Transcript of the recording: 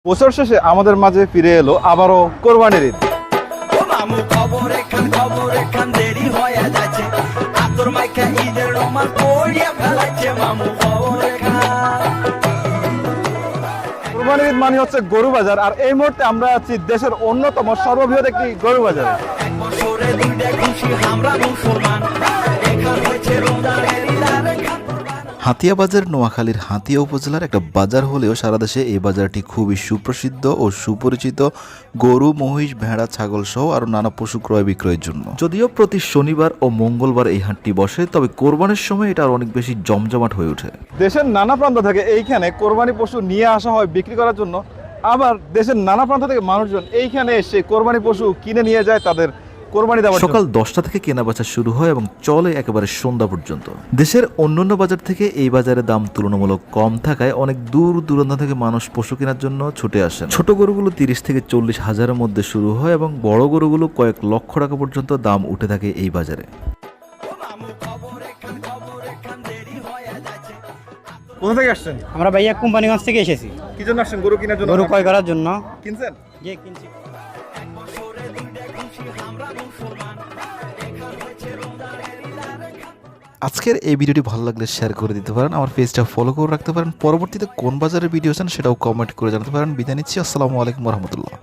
বছর শেষে আমাদের মাঝে ফিরে এলো আবারও কোরবানির ঈদ। কোরবানির ঈদ মানে হচ্ছে গরু বাজার, আর এই মুহূর্তে আমরা আছি দেশের অন্যতম সর্ববৃহৎ একটি গরু বাজারে। হাতিয়া বাজার নোয়াখালীর হাতিয়া উপজেলার একটা বাজার হলেও সারা দেশে এই বাজারটি খুবই সুপ্রসিদ্ধ ও সুপরিচিত গরু, মহিষ, ভেড়া, ছাগল সহ আরো নানা পশু ক্রয় বিক্রয়ের জন্য। যদিও প্রতি শনিবার ও মঙ্গলবার এই হাটটি বসে, তবে কোরবানির সময় এটা অনেক বেশি জমজমাট হয়ে ওঠে। দেশের নানা প্রান্ত থেকে এইখানে কোরবানি পশু নিয়ে আসা হয় বিক্রি করার জন্য, আবার দেশের নানা প্রান্ত থেকে মানুষজন এইখানে এসে কোরবানি পশু কিনে নিয়ে যায় তাদের কোরবানি দেওয়ার জন্য। সকাল 10টা থেকে কেনাবেচা শুরু হয় এবং চলে একেবারে সন্ধ্যা পর্যন্ত। দেশের অন্যান্য বাজার থেকে এই বাজারে দাম তুলনামূলক কম থাকায় অনেক দূর দূরান্ত থেকে মানুষ পশু কেনার জন্য ছুটে আসেন। ছোট গরুগুলো 30 থেকে 40 হাজারের মধ্যে শুরু হয় এবং বড় গরুগুলো কয়েক লক্ষ টাকা পর্যন্ত দাম উঠে থাকে এই বাজারে। কোথা থেকে আসছেন? আমরা ভাইয়া কোম্পানিগঞ্জ থেকে এসেছি। কি জন্য আসছেন? গরু কেনার জন্য? গরু ক্রয় করার জন্য। কিনছেন? যে কিনছি। আজকের এই ভিডিওটি ভালো লাগলে শেয়ার করে দিতে পারেন, আমার পেজটা ফলো করে রাখতে পারেন। পরবর্তীতে কোন বাজারের ভিডিও চান সেটাও কমেন্ট করে জানাতে পারেন। বিদায় নিচ্ছি, আসসালামু আলাইকুম রহমতুল্লাহ।